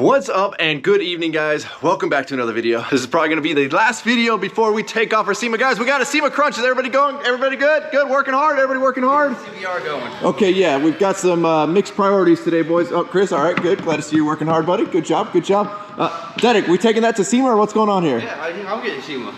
What's up and good evening, guys. Welcome back to another video. This is probably gonna be the last video before we take off our SEMA. Guys, we got a SEMA crunch. Is everybody going? Everybody good? Good, working hard? Everybody working hard? CBR going. Okay, yeah, we've got some mixed priorities today, boys. Oh, Chris, all right, good. Glad to see you working hard, buddy. Good job, good job. Derek, we taking that to SEMA or what's going on here? Yeah, I'm getting SEMA.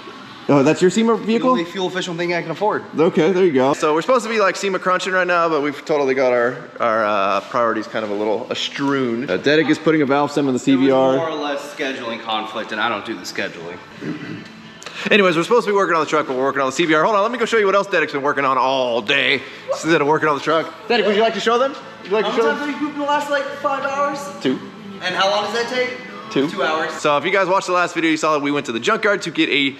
Oh, that's your SEMA vehicle? The only fuel efficient thing I can afford. Okay, there you go. So we're supposed to be like SEMA crunching right now, but we've totally got our priorities kind of a little strewn. Derek is putting a valve stem in the CBR. There was more or less scheduling conflict, and I don't do the scheduling. Anyways, we're supposed to be working on the truck, but we're working on the CBR. Hold on, let me go show you what else Derek's been working on all day instead of working on the truck. Derek, would you like to show them? Would you like to show them? How many times have you pooped in the last like 5 hours? 2. And how long does that take? 2 hours. So if you guys watched the last video, you saw that we went to the junkyard to get a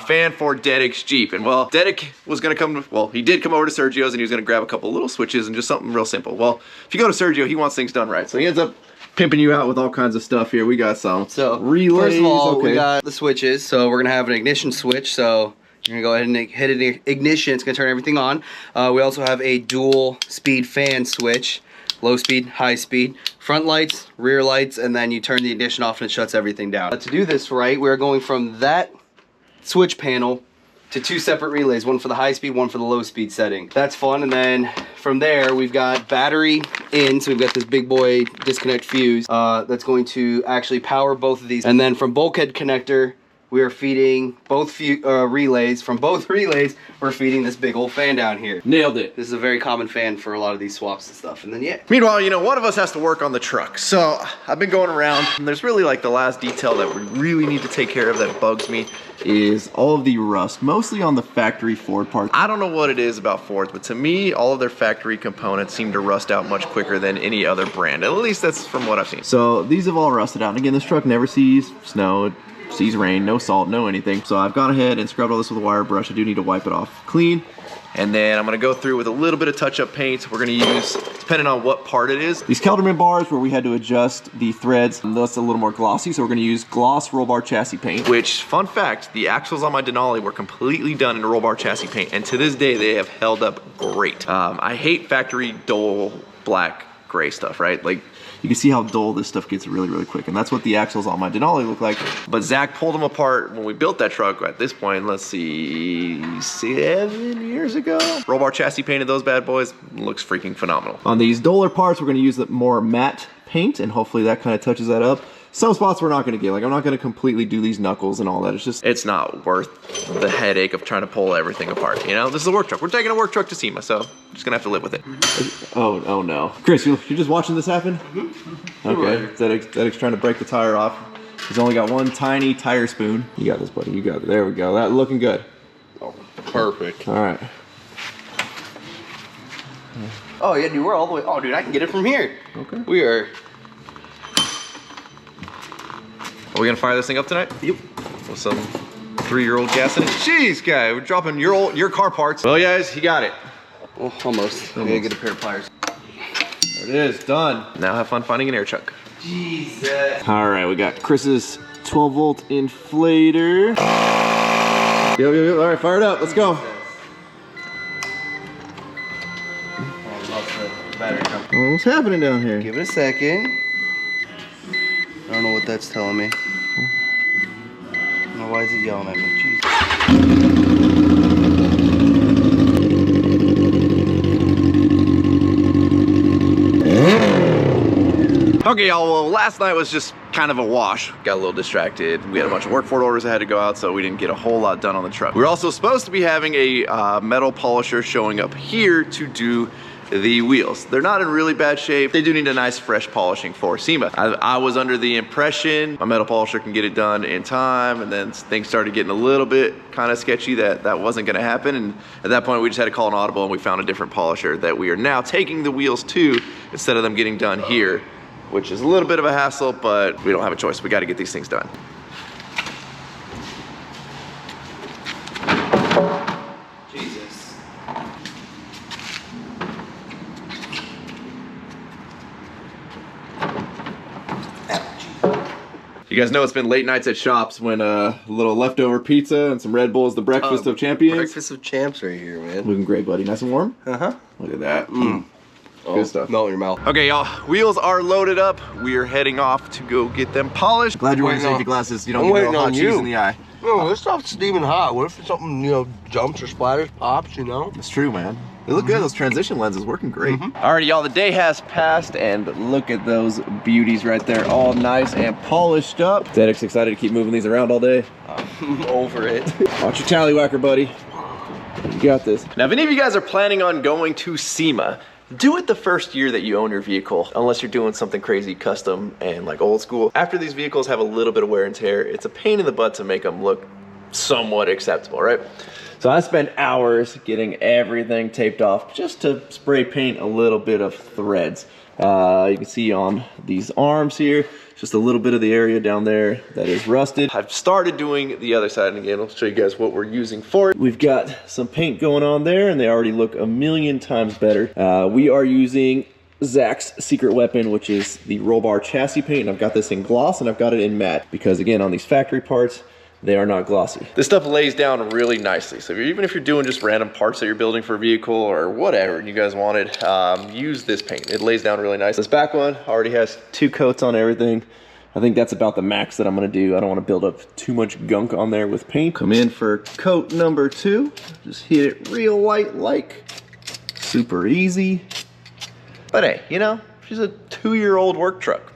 fan for Derek's Jeep. And well, Derek was gonna come, well, he did come over to Sergio's and he was gonna grab a couple little switches and just something real simple. Well, if you go to Sergio, he wants things done right. So he ends up pimping you out with all kinds of stuff here. We got some relays. First of all, we got the switches. So we're gonna have an ignition switch. So you're gonna go ahead and hit an ignition. It's gonna turn everything on. We also have a dual speed fan switch. Low speed, high speed, front lights, rear lights, and then you turn the ignition off and it shuts everything down. To do this right, we're going from that switch panel to 2 separate relays, one for the high speed, one for the low speed setting. That's fun. And then from there, we've got battery in, so we've got this big boy disconnect fuse that's going to actually power both of these. And then from bulkhead connector, we are feeding both relays. From both relays, we're feeding this big old fan down here. Nailed it. This is a very common fan for a lot of these swaps and stuff. And then, yeah. Meanwhile, you know, one of us has to work on the truck. So I've been going around and there's really like the last detail that we really need to take care of that bugs me is all of the rust, mostly on the factory Ford parts. I don't know what it is about Ford, but to me, all of their factory components seem to rust out much quicker than any other brand. At least that's from what I've seen. So these have all rusted out. And again, this truck never sees snow. Sees rain, no salt, no anything. So I've gone ahead and scrubbed all this with a wire brush. I do need to wipe it off clean. And then I'm gonna go through with a little bit of touch-up paint. We're gonna use, depending on what part it is, these Kelderman bars where we had to adjust the threads. That's a little more glossy, so we're gonna use gloss roll bar chassis paint, which, fun fact, the axles on my Denali were completely done in roll bar chassis paint, and to this day, they have held up great. I hate factory dull black gray stuff, right? Like, you can see how dull this stuff gets really, really quick. And that's what the axles on my Denali look like. But Zach pulled them apart when we built that truck at this point, let's see, 7 years ago. Roll bar chassis painted those bad boys. Looks freaking phenomenal. On these duller parts, we're gonna use the more matte paint and hopefully that kind of touches that up. Some spots we're not gonna get, like I'm not gonna completely do these knuckles and all that. It's not worth the headache of trying to pull everything apart, you know? This is a work truck. We're taking a work truck to SEMA, so I'm just gonna have to live with it. Oh no. Chris, you're just watching this happen? Okay, Zedek's trying to break the tire off. He's only got one tiny tire spoon. You got this, buddy, you got it. There we go, that looking good. Oh, perfect. All right. Oh yeah, dude, we're all the way, oh dude, I can get it from here. Okay. We are. Are we gonna fire this thing up tonight? Yep. With some 3-year-old gas in it? Jeez, guy, we're dropping your car parts. Well, guys, he got it. Well, almost. I gotta get a pair of pliers. There it is, done. Now have fun finding an air chuck. Jesus. All right, we got Chris's 12-volt inflator. Yo. All right, fire it up. Let's go. Oh, what's happening down here? Give it a second. I don't know what that's telling me. I don't know why is it yelling at me. Jesus. Okay, y'all, well, last night was just kind of a wash. Got a little distracted. We had a bunch of work Ford orders that had to go out, so we didn't get a whole lot done on the truck. We were also supposed to be having a metal polisher showing up here to do the wheels. They're not in really bad shape. They do need a nice fresh polishing for SEMA. I was under the impression a metal polisher can get it done in time, and then things started getting a little bit kind of sketchy that wasn't gonna happen, and at that point we just had to call an audible and we found a different polisher that we are now taking the wheels to instead of them getting done here, which is a little bit of a hassle, but we don't have a choice. We gotta get these things done. You guys know it's been late nights at shops when a little leftover pizza and some Red Bull is the breakfast of champions. Breakfast of champs right here, man. Looking great, buddy. Nice and warm? Uh-huh. Look at that. Good stuff. Melt in your mouth. Okay, y'all, wheels are loaded up. We are heading off to go get them polished. Glad you're wearing Waiting on- safety glasses. You don't I'm get no waiting hot on cheese you. in the eye. No, this stuff's steaming hot. What if something, you know, jumps or splatters, pops, you know? It's true, man. They look good. Those transition lenses working great. Alrighty, y'all, the day has passed, and look at those beauties right there, all nice and polished up. Dedek's excited to keep moving these around all day. I'm over it. Watch your tallywhacker, buddy. You got this. Now, if any of you guys are planning on going to SEMA, do it the first year that you own your vehicle, unless you're doing something crazy custom and like old school. After these vehicles have a little bit of wear and tear, it's a pain in the butt to make them look somewhat acceptable, right? So I spent hours getting everything taped off just to spray paint a little bit of threads. You can see on these arms here, just a little bit of the area down there that is rusted. I've started doing the other side, and again, I'll show you guys what we're using for it. We've got some paint going on there, and they already look a million times better. We are using Zach's secret weapon, which is the roll bar chassis paint, and I've got this in gloss and I've got it in matte, because again, on these factory parts, they are not glossy. This stuff lays down really nicely. So even if you're doing just random parts that you're building for a vehicle or whatever and you guys wanted, use this paint. It lays down really nice. This back one already has 2 coats on everything. I think that's about the max that I'm gonna do. I don't wanna build up too much gunk on there with paint. Come in for coat number 2. Just hit it real light like. Super easy. But hey, you know, she's a 2-year-old work truck.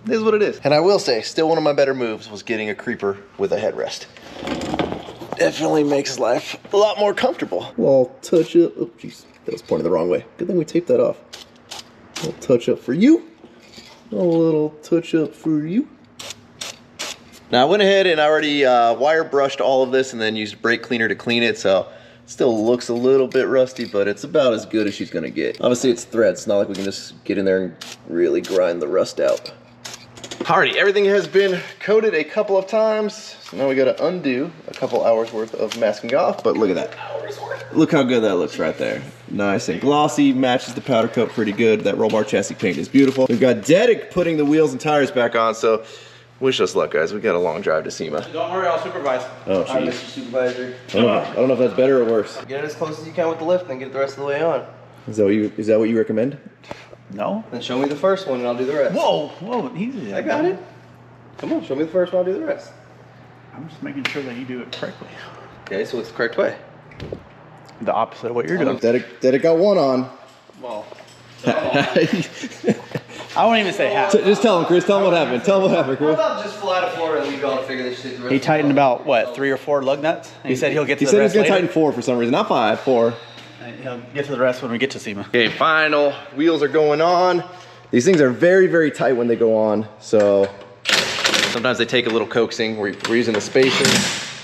It is what it is. And I will say, still one of my better moves was getting a creeper with a headrest. Definitely makes life a lot more comfortable. Well, touch up. Oh, jeez, that was pointed the wrong way. Good thing we taped that off. A little touch up for you. A little touch up for you. Now I went ahead and I already wire brushed all of this and then used brake cleaner to clean it. So it still looks a little bit rusty, but it's about as good as she's gonna get. Obviously it's threads. It's not like we can just get in there and really grind the rust out. Alrighty, everything has been coated a couple of times. So now we gotta undo a couple hours worth of masking off, but look at that. Look how good that looks right there. Nice and glossy, matches the powder coat pretty good. That roll bar chassis paint is beautiful. We've got Dedek putting the wheels and tires back on, so wish us luck, guys. We got a long drive to SEMA. Don't worry, I'll supervise. Oh, I'm jeez. Mr. Supervisor. I don't know if that's better or worse. Get it as close as you can with the lift and get it the rest of the way on. Is that what you recommend? No. Then show me the first one and I'll do the rest. Whoa, easy. I got it. Come on, show me the first one, I'll do the rest. I'm just making sure that you do it correctly. Okay, so it's the correct way. The opposite of what you're doing. Dedek got one on. Well, I won't even say half. Just tell him, Chris. Tell him what happened. Tell him what happened, how Chris. about just fly to Florida and leave y'all to figure this shit the rest He of the tightened time? about, what, 3 or 4 lug nuts? He said he'll get to He the said he was rest gonna later. tighten 4 for some reason, not 5, 4. He'll get to the rest when we get to SEMA. Okay, final wheels are going on. These things are very, very tight when they go on, so sometimes they take a little coaxing. We're using the spacing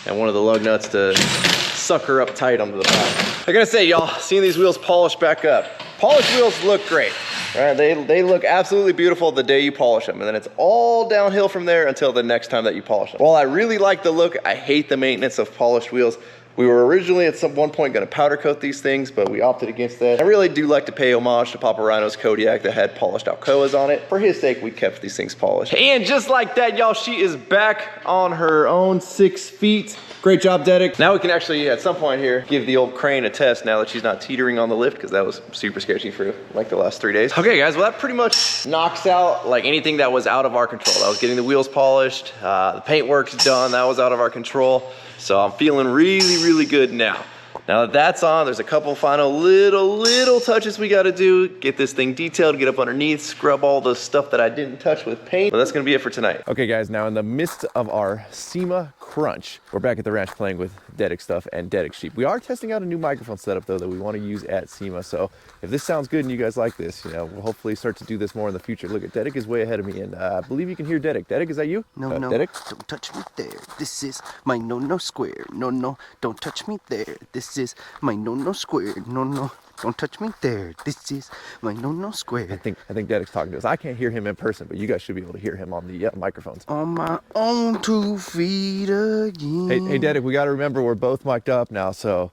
and one of the lug nuts to suck her up tight onto the back. I gotta say, y'all, seeing these wheels polished back up. Polished wheels look great. Right, they look absolutely beautiful the day you polish them, and then it's all downhill from there until the next time that you polish them. While I really like the look, I hate the maintenance of polished wheels. We were originally at one point going to powder coat these things, but we opted against that. I really do like to pay homage to Papa Rhino's Kodiak that had polished Alcoas on it. For his sake, we kept these things polished. And just like that, y'all, she is back on her own 6 feet. Great job, Dedek. Now we can actually, at some point here, give the old crane a test now that she's not teetering on the lift, because that was super sketchy for like the last 3 days. Okay, guys, well, that pretty much knocks out like anything that was out of our control. That was getting the wheels polished, the paint work's done, that was out of our control. So I'm feeling really, really good now. Now that that's on, there's a couple final little touches we gotta do. Get this thing detailed, get up underneath, scrub all the stuff that I didn't touch with paint. But that's gonna be it for tonight. Okay guys, now in the midst of our SEMA crunch, we're back at the ranch playing with Dedek stuff and Dedek sheep. We are testing out a new microphone setup though that we wanna use at SEMA. So if this sounds good and you guys like this, you know, we'll hopefully start to do this more in the future. Look at Dedek is way ahead of me, and I believe you can hear Dedek. Dedek, is that you? No, Dedek? don't touch me there. This is my no square. No, don't touch me there. This is my no square. No, don't touch me there. This is my no square. I think Dedek's talking to us. I can't hear him in person, but you guys should be able to hear him on the microphones. On my own 2 feet again. Hey, Dedek, we got to remember we're both mic'd up now, so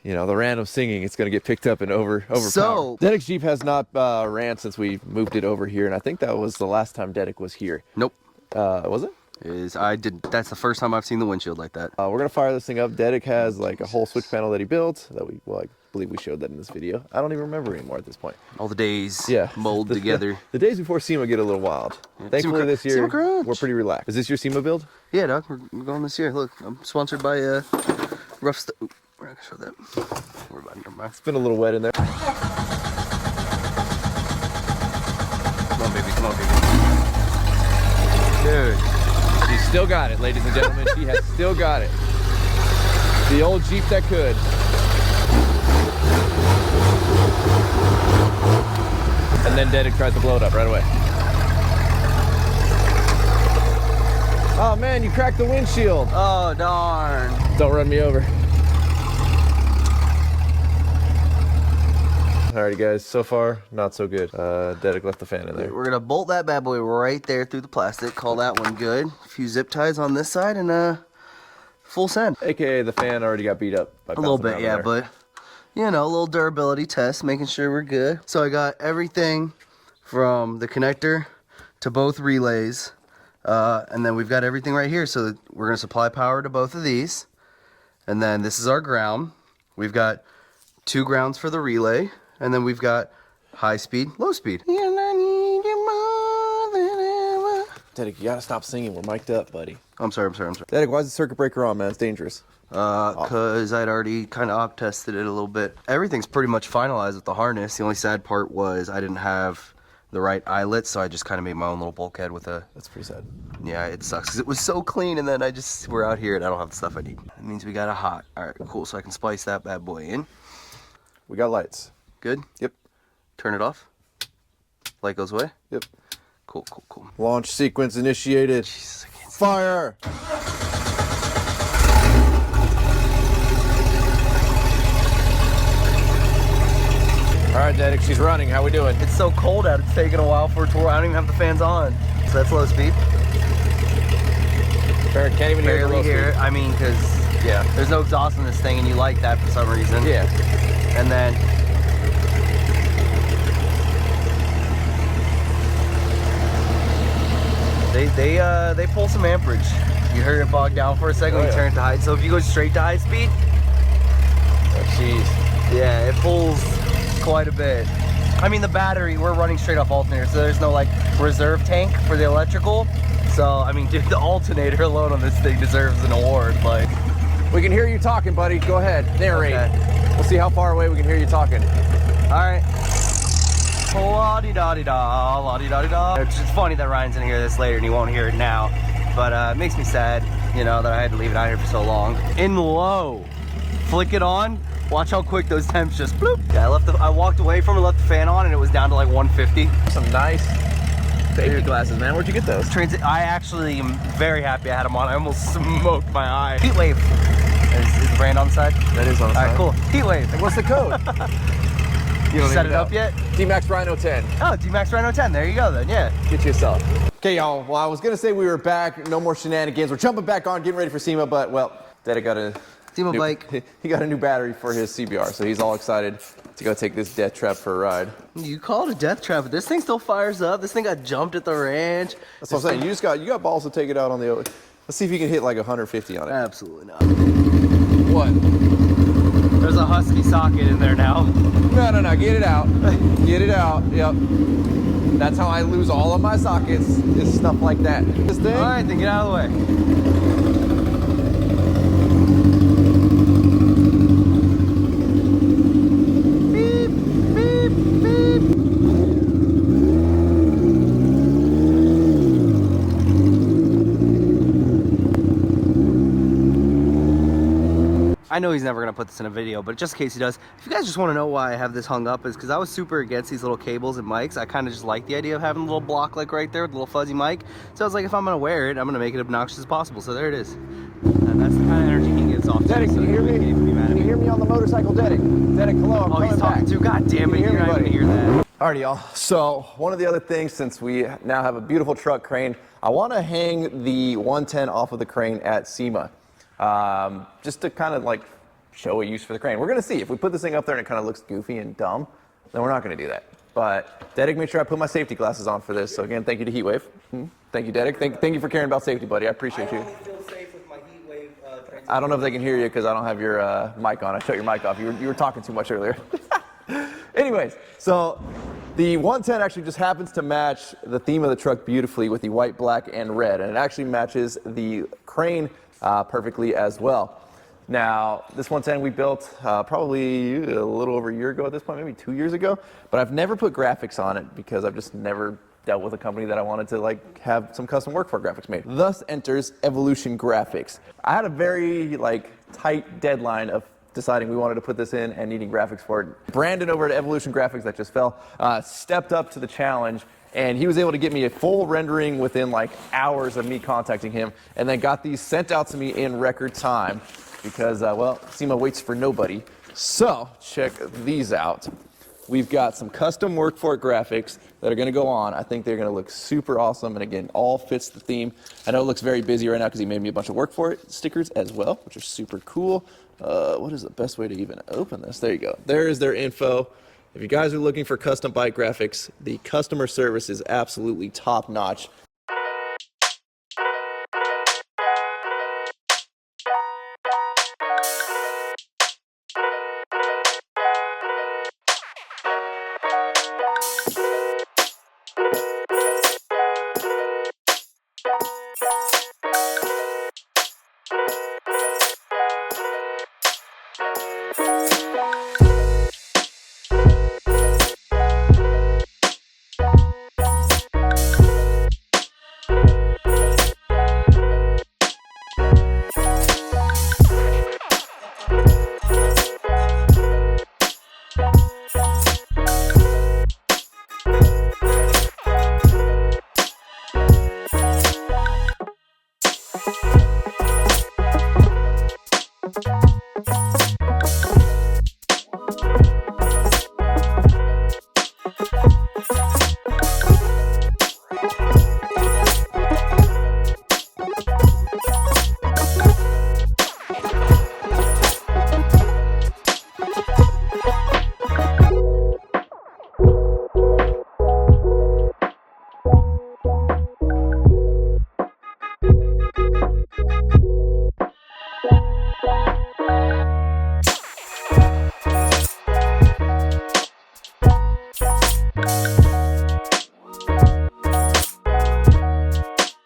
you know the random singing, it's gonna get picked up and overpowered. So Dedek's Jeep has not ran since we moved it over here, and I think that was the last time Dedek was here. Nope. Was it? That's the first time I've seen the windshield like that. We're gonna fire this thing up. Dedic has like a whole switch panel that he built that I believe we showed that in this video. I don't even remember anymore at this point. All the days Yeah, mold together. The days before SEMA get a little wild. Yeah. Thankfully this year SEMA we're pretty relaxed. Is this your SEMA build? Yeah, dog, we're going this year. Look, I'm sponsored by Rough Stuff. We're not gonna show that. We're about never mind. It's been a little wet in there. Come on, baby. Come on, baby. Dude. She's still got it, ladies and gentlemen. She has still got it. The old Jeep that could. And then Dedic tries to blow it up right away. Oh man, you cracked the windshield. Oh, darn. Don't run me over. Alrighty guys, so far, not so good. Dedic left the fan in there. We're gonna bolt that bad boy right there through the plastic. Call that one good. A few zip ties on this side and full send. AKA the fan already got beat up. By A little bit, yeah, there. but you know, a little durability test, making sure we're good. So I got everything from the connector to both relays. And then we've got everything right here. So we're gonna supply power to both of these. And then this is our ground. We've got 2 grounds for the relay. And then we've got high speed, low speed. Dedic, you gotta stop singing. We're mic'd up, buddy. I'm sorry. Dedic, why is the circuit breaker on, man? It's dangerous. Because I'd already kind of op tested it a little bit. Everything's pretty much finalized with the harness. The only sad part was I didn't have the right eyelets, so I just kind of made my own little bulkhead with a... That's pretty sad. Yeah, it sucks because it was so clean, and then we're out here and I don't have the stuff I need. It means we got a hot. All right, cool. So I can splice that bad boy in. We got lights. Good? Yep. Turn it off. Light goes away. Yep. Cool. Launch sequence initiated. Jesus, I can't see. Fire! All right, Dedic, she's running. How we doing? It's so cold out, it's taking a while for it to work. I don't even have the fans on. So that's low speed. Barrett can't even Barely hear hear it. I mean, because Yeah. there's no exhaust in this thing, and you like that for some reason. Yeah. And then they pull some amperage. You heard it bog down for a second when you turn it to high. So if you go straight to high speed, Oh, jeez. yeah, it pulls quite a bit. I mean, the battery, we're running straight off alternator, so there's no like reserve tank for the electrical. So I mean, dude, the alternator alone on this thing deserves an award. Like, We can hear you talking, buddy. Go ahead. Narrate. Okay. We'll see how far away we can hear you talking. all right. La-di-da-di-da, la-di-da-di-da. It's just funny that Ryan's gonna hear this later and he won't hear it now. But it makes me sad, you know, that I had to leave it out here for so long. In low, flick it on. Watch how quick those temps just bloop. Yeah, I walked away from it, left the fan on, and it was down to like 150. Some nice safety glasses, man. Where'd you get those? I actually am very happy I had them on. I almost smoked my eye. Heat wave. Is the brand on the side? That is on the All side. right, cool. Heat wave. What's the code? You don't Set even it up know. yet? Dmaxryno 10. Oh, Dmaxryno 10. There you go then, yeah. Get yourself. Okay, y'all. Well, I was gonna say we were back. No more shenanigans. We're jumping back on, getting ready for SEMA, but well, Dedic got a SEMA new bike. He got a new battery for his CBR, so he's all excited to go take this death trap for a ride. You call it a death trap, but this thing still fires up. This thing got jumped at the ranch. That's what I'm saying. You got balls to take it out on the. Let's see if you can hit like 150 on it. Absolutely not. What? There's a Husky socket in there now. No. Get it out. Get it out. Yep. That's how I lose all of my sockets. Is stuff like that. This thing. All right, then get out of the way. Beep, beep, beep. I know he's never gonna put this in a video, but just in case he does, if you guys just want to know why I have this hung up, is because I was super against these little cables and mics. I kind of just like the idea of having a little block like right there with a little fuzzy mic. So I was like, if I'm gonna wear it, I'm gonna make it obnoxious as possible. So there it is. And that's the kind of energy he gets off. Dedic, so can you hear me? Can you hear me on the motorcycle, Dedic? Dedic, hello. I'm Oh, he's coming talking back. to. God damn it! Can you hear You're me, not buddy? gonna hear that. Alrighty, y'all. So one of the other things, since we now have a beautiful truck crane, I want to hang the 110 off of the crane at SEMA, just to kind of like show a use for the crane. We're gonna see if we put this thing up there and it kind of looks goofy and dumb, then we're not gonna do that. But Dedic made sure I put my safety glasses on for this. So again, thank you to Heatwave. Thank you, Dedic. Thank you for caring about safety, buddy. I appreciate you. I only feel safe with my Heatwave transition. I don't know if they can hear you because I don't have your mic on. I shut your mic off. You were talking too much earlier. Anyways, so the 110 actually just happens to match the theme of the truck beautifully with the white, black, and red. And it actually matches the crane perfectly as well. Now, this 110 we built probably a little over a year ago at this point, maybe 2 years ago. But I've never put graphics on it because I've just never dealt with a company that I wanted to like have some custom work for graphics made. Thus enters Evolution Graphics. I had a very tight deadline of deciding we wanted to put this in and needing graphics for it. Brandon over at Evolution Graphics, that just fell, stepped up to the challenge, and he was able to get me a full rendering within hours of me contacting him, and then got these sent out to me in record time because, well, SEMA waits for nobody. So check these out. We've got some custom work for it graphics that are going to go on. I think they're going to look super awesome, and again, all fits the theme. I know it looks very busy right now because he made me a bunch of work for it stickers as well, which are super cool. What is the best way to even open this? There you go. There is their info. If you guys are looking for custom bike graphics, the customer service is absolutely top notch.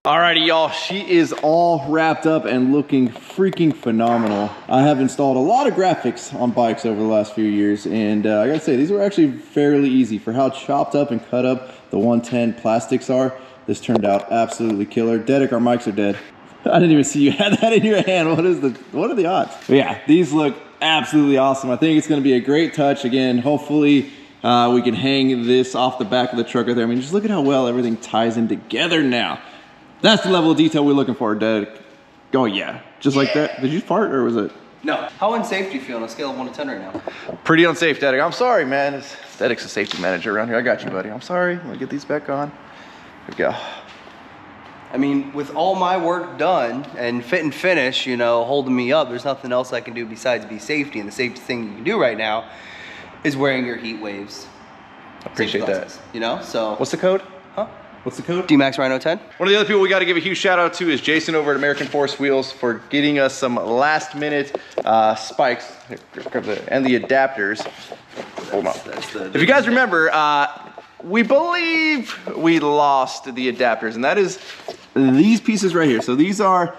Alrighty, y'all, she is all wrapped up and looking freaking phenomenal. I have installed a lot of graphics on bikes over the last few years, and I gotta say, these were actually fairly easy for how chopped up and cut up the 110 plastics are. This turned out absolutely killer. Dedic, our mics are dead. I didn't even see you had that in your hand. What are the odds? But yeah, these look absolutely awesome. I think it's gonna be a great touch. Again, hopefully we can hang this off the back of the truck right there. I mean, just look at how well everything ties in together now. That's the level of detail we're looking for, Dedic. Oh yeah, just like that. Did you fart or was it? No. How unsafe do you feel on a scale of 1 to 10 right now? Pretty unsafe, Dedic. I'm sorry, man. Dedic's a safety manager around here. I got you, buddy. I'm sorry. Let me get these back on. There we go. I mean, with all my work done and fit and finish, you know, holding me up, there's nothing else I can do besides be safety. And the safety thing you can do right now is wearing your heat waves. Appreciate that. You know, so. What's the code? Huh? What's the code? Dmaxryno 10. One of the other people we got to give a huge shout out to is Jason over at American Force Wheels for getting us some last minute spikes and the adapters. Hold on. If you guys remember, we believe we lost the adapters, and that is these pieces right here. So these are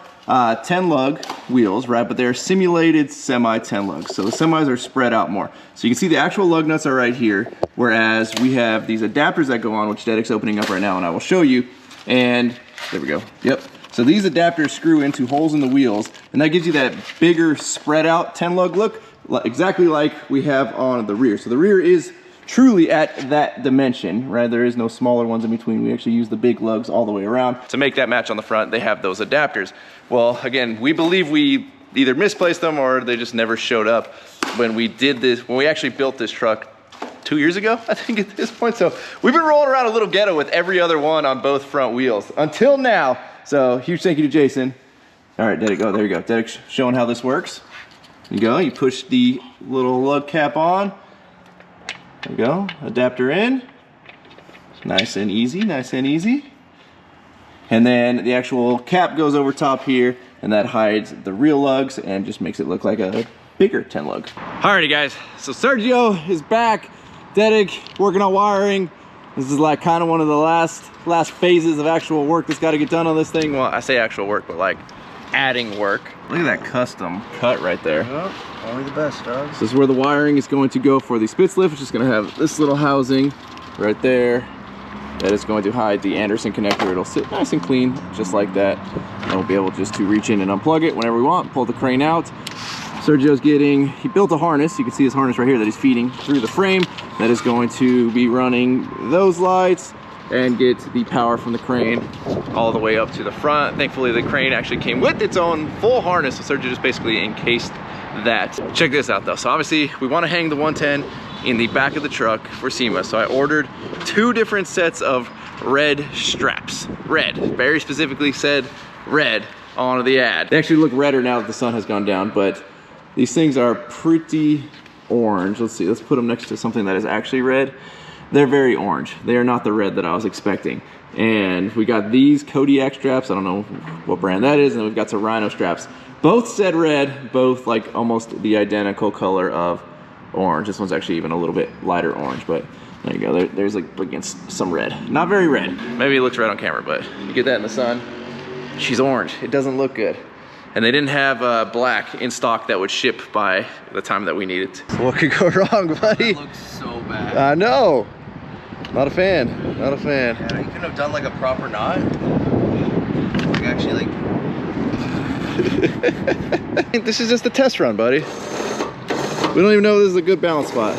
10 lug wheels, right? But they're simulated semi 10 lugs. So the semis are spread out more. So you can see the actual lug nuts are right here, whereas we have these adapters that go on, which Dedic's opening up right now, and I will show you. And there we go. Yep. So these adapters screw into holes in the wheels, and that gives you that bigger spread out 10 lug look, exactly like we have on the rear. So the rear is truly at that dimension, right? There is no smaller ones in between. We actually use the big lugs all the way around. To make that match on the front, they have those adapters. Well, again, we believe we either misplaced them or they just never showed up when we did this, when we actually built this truck 2 years ago, I think at this point. So we've been rolling around a little ghetto with every other one on both front wheels until now. So huge thank you to Jason. All right, Dedic, go, there you go. Dedic showing how this works. There you go, you push the little lug cap on. There you go, adapter in, Nice and easy, nice and easy. And then the actual cap goes over top here, and that hides the real lugs and just makes it look like a bigger 10 lug. Alrighty guys, so Sergio is back. Dedic working on wiring. This is like kind of one of the last phases of actual work that's got to get done on this thing. Well, I say actual work, but like adding work. Look at that custom cut right there. Oh, only the best, dog. This is where the wiring is going to go for the spitz lift. It's just going to have this little housing right there that is going to hide the Anderson connector. It'll sit nice and clean, just like that. And we'll be able just to reach in and unplug it whenever we want, pull the crane out. Sergio's he built a harness. You can see his harness right here that he's feeding through the frame. That is going to be running those lights and get the power from the crane all the way up to the front. Thankfully, the crane actually came with its own full harness, so Sergio just basically encased that. Check this out though. So obviously, we want to hang the 110 in the back of the truck for SEMA. So I ordered 2 different sets of red straps. Red, very specifically said red on the ad. They actually look redder now that the sun has gone down, but these things are pretty orange. Let's see, let's put them next to something that is actually red. They're very orange. They are not the red that I was expecting. And we got these Kodiak straps. I don't know what brand that is. And we've got some Rhino straps. Both said red, both like almost the identical color of orange. This one's actually even a little bit lighter orange, but there you go. There's like against some red. Not very red. Maybe it looks red on camera, but you get that in the sun. She's orange. It doesn't look good. And they didn't have black in stock that would ship by the time that we need it. What could go wrong, buddy? That looks so bad. I know. Not a fan. Not a fan. Yeah, you couldn't have done like a proper knot. Like actually like. This is just a test run, buddy. We don't even know if this is a good balance spot.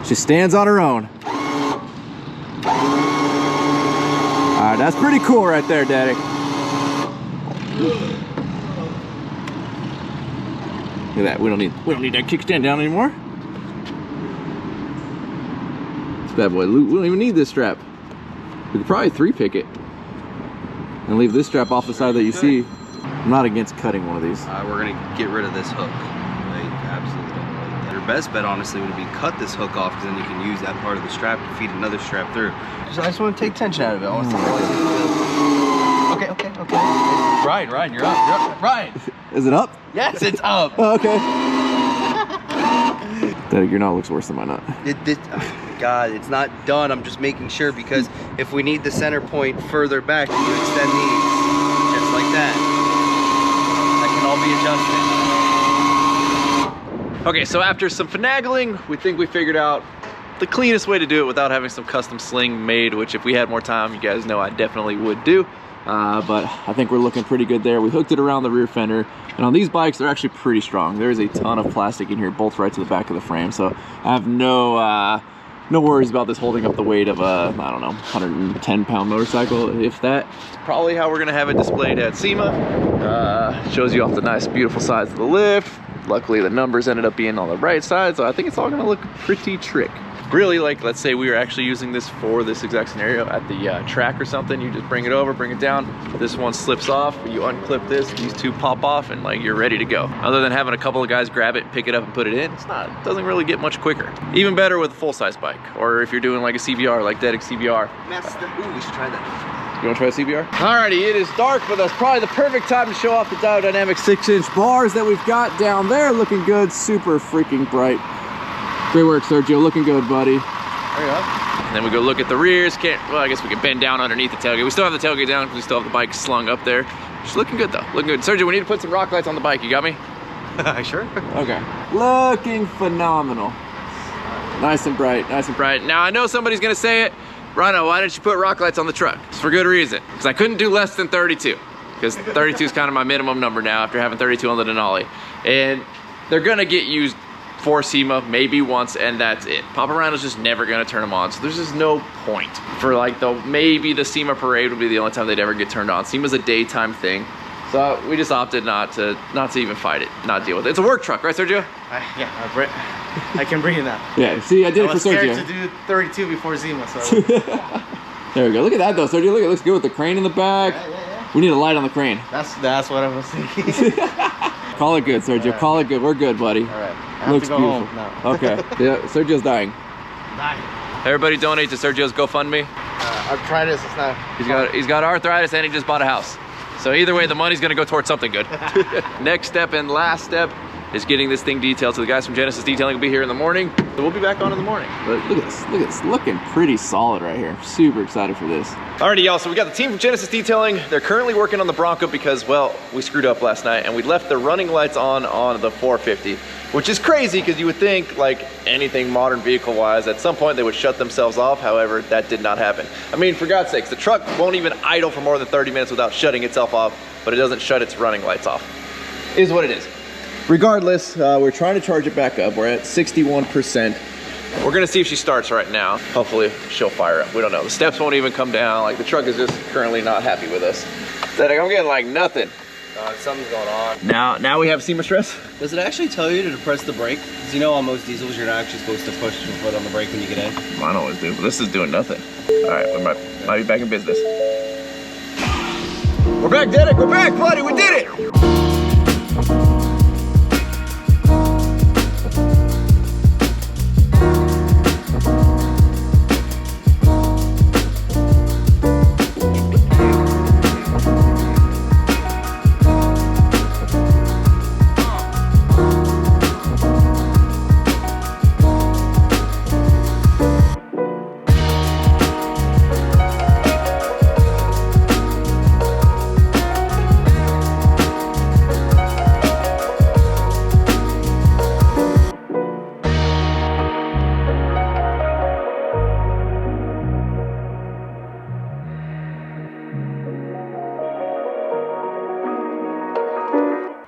She stands on her own. Alright, that's pretty cool right there, Daddy. Look at that. We don't need that kickstand down anymore. This bad boy. We don't even need this strap. We could probably 3-pick it and leave this strap off the side that you see. I'm not against cutting one of these. We're gonna get rid of this hook. Like, absolutely don't like that. Your best bet, honestly, would be cut this hook off, because then you can use that part of the strap to feed another strap through. I just want to take tension out of it. I want to Okay. Ryan, you're up. Ryan. Is it up? Yes, it's up. Oh, okay. Daddy, your knot looks worse than my knot. Oh, God, it's not done. I'm just making sure, because if we need the center point further back, you extend these just like that. That can all be adjusted. Okay, so after some finagling, we think we figured out the cleanest way to do it without having some custom sling made, which if we had more time, you guys know I definitely would do. But I think we're looking pretty good there. We hooked it around the rear fender, and on these bikes, they're actually pretty strong. There is a ton of plastic in here, bolts right to the back of the frame, so I have no worries about this holding up the weight of a, I don't know, 110-pound motorcycle, if that. It's probably how we're gonna have it displayed at SEMA. Shows you off the nice, beautiful sides of the lift. Luckily, the numbers ended up being on the right side, so I think it's all gonna look pretty trick. Really, like, let's say we were actually using this for this exact scenario at the track or something. You just bring it over, bring it down. This one slips off, you unclip this, these two pop off, and like you're ready to go. Other than having a couple of guys grab it, pick it up, and put it in, it doesn't really get much quicker. Even better with a full-size bike, or if you're doing like a CBR, like Dedic CBR. Ooh, we should try that. You wanna try a CBR? Alrighty, it is dark, but that's probably the perfect time to show off the Diodynamic 6-inch bars that we've got down there. Looking good, super freaking bright. Great work, Sergio, looking good, buddy. There you go. And then we go look at the rears. Well, I guess we can bend down underneath the tailgate. We still have the tailgate down because we still have the bike slung up there. Just looking good though, looking good. Sergio, we need to put some rock lights on the bike. You got me? Sure. Okay. Looking phenomenal. Nice and bright, nice and bright. Now I know somebody's gonna say it. Rhino, why didn't you put rock lights on the truck? It's for good reason. Because I couldn't do less than 32. Because 32 is kind of my minimum number now after having 32 on the Denali. And they're gonna get used for SEMA maybe once, and that's it. Papa Rhino's just never gonna turn them on, so there's just no point. For like maybe the SEMA parade would be the only time they'd ever get turned on. SEMA's a daytime thing, so we just opted not to even fight it, not deal with it. It's a work truck, right, Sergio? Yeah, I can bring it now. Yeah, see, I did it for Sergio. I was scared to do 32 before SEMA, so. There we go. Look at that though, Sergio. Look, it looks good with the crane in the back. Yeah. We need a light on the crane. That's what I was thinking. Call it good, Sergio. Right. Call it good. We're good, buddy. All right. have Looks to go beautiful. home now. Okay. Yeah, Sergio's dying. Everybody donate to Sergio's GoFundMe. Arthritis is not. He's got arthritis and he just bought a house. So either way, the money's gonna go towards something good. Next step and last step is getting this thing detailed. So the guys from Genesis Detailing will be here in the morning. So we'll be back on in the morning. But look at this, looking pretty solid right here. Super excited for this. Alrighty, y'all, so we got the team from Genesis Detailing. They're currently working on the Bronco because, well, we screwed up last night and we left the running lights on the 450, which is crazy because you would think, like anything modern vehicle-wise, at some point they would shut themselves off. However, that did not happen. I mean, for God's sakes, the truck won't even idle for more than 30 minutes without shutting itself off, but it doesn't shut its running lights off. Is what it is. Regardless, we're trying to charge it back up. We're at 61%. We're gonna see if she starts right now. Hopefully she'll fire up. We don't know. The steps won't even come down. Like the truck is just currently not happy with us. I'm getting like nothing. Something's going on. Now we have SEMA stress. Does it actually tell you to depress the brake? Because you know on most diesels you're not actually supposed to push your foot on the brake when you get in. Mine always do, but this is doing nothing. All right, we might be back in business. We're back, Derek. We're back, buddy. We did it.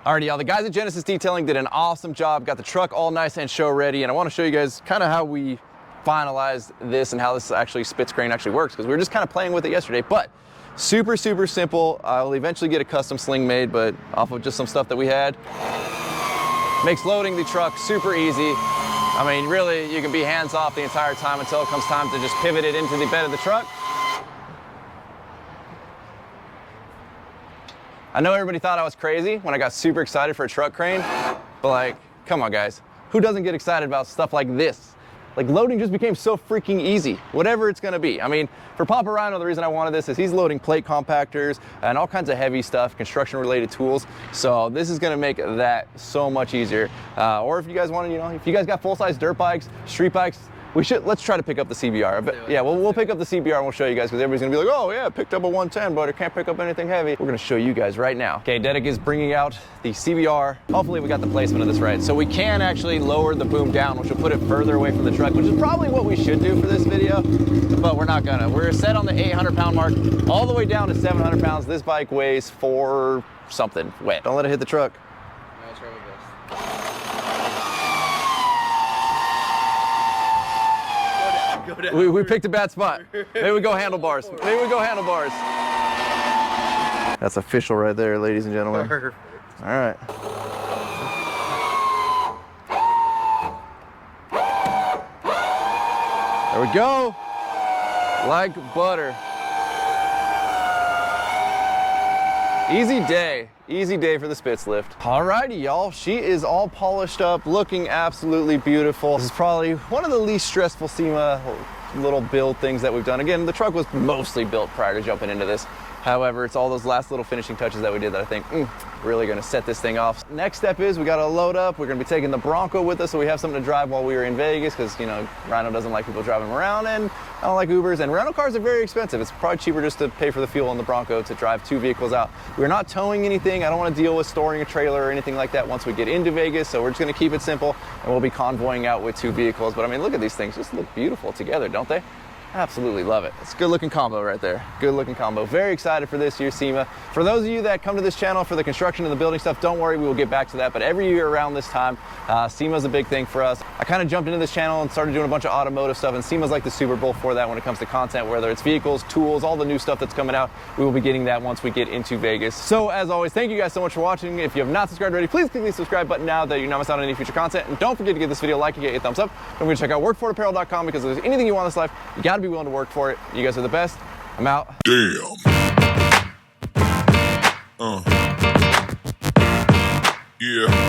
Alrighty, y'all, the guys at Genesis Detailing did an awesome job, got the truck all nice and show ready, and I want to show you guys kind of how we finalized this and how this actually spits crane actually works, because we were just kind of playing with it yesterday, but super simple. I'll eventually get a custom sling made, but off of just some stuff that we had. Makes loading the truck super easy. I mean, really, you can be hands off the entire time until it comes time to just pivot it into the bed of the truck. I know everybody thought I was crazy when I got super excited for a truck crane, but like, come on guys, who doesn't get excited about stuff like this? Like loading just became so freaking easy, whatever it's gonna be. I mean, for Papa Rhino, the reason I wanted this is he's loading plate compactors and all kinds of heavy stuff, construction related tools. So this is gonna make that so much easier. Or if you guys want to, if you guys got full-size dirt bikes, street bikes, let's try to pick up the CBR. But yeah, we'll pick up the CBR and we'll show you guys, because everybody's gonna be like, oh yeah, picked up a 110, but I can't pick up anything heavy. We're gonna show you guys right now. Okay, Dedek is bringing out the CBR. Hopefully we got the placement of this right. So we can actually lower the boom down, which will put it further away from the truck, which is probably what we should do for this video, but we're not gonna. We're set on the 800-pound mark, all the way down to 700 pounds. This bike weighs 4 something wet. Don't let it hit the truck. I'll try my best. We picked a bad spot. Maybe we go handlebars. That's official right there, ladies and gentlemen. Perfect. All right. There we go. Like butter. Easy day for the Spitz lift. Alrighty, y'all, she is all polished up, looking absolutely beautiful. This is probably one of the least stressful SEMA little build things that we've done. Again, the truck was mostly built prior to jumping into this. However, it's all those last little finishing touches that we did that I think really gonna set this thing off. Next step is we gotta load up. We're gonna be taking the Bronco with us so we have something to drive while we were in Vegas, because Rhino doesn't like people driving him around, and I don't like Ubers, and rental cars are very expensive. It's probably cheaper just to pay for the fuel on the Bronco to drive 2 vehicles out. We're not towing anything. I don't wanna deal with storing a trailer or anything like that once we get into Vegas, so we're just gonna keep it simple, and we'll be convoying out with 2 vehicles. But I mean, look at these things, just look beautiful together, don't they? Absolutely love it. It's a good looking combo right there. Good looking combo. Very excited for this year's SEMA. For those of you that come to this channel for the construction and the building stuff, don't worry, we will get back to that. But every year around this time, SEMA is a big thing for us. I kind of jumped into this channel and started doing a bunch of automotive stuff, and SEMA's like the Super Bowl for that when it comes to content, whether it's vehicles, tools, all the new stuff that's coming out. We will be getting that once we get into Vegas. So as always, thank you guys so much for watching. If you have not subscribed already, please click the subscribe button now that you not miss out on any future content. And don't forget to give this video a like and get a thumbs up. Don't forget to check out workforapparel.com, because if there's anything you want in this life, you gotta be willing to work for it. You guys are the best. I'm out. Damn. Yeah.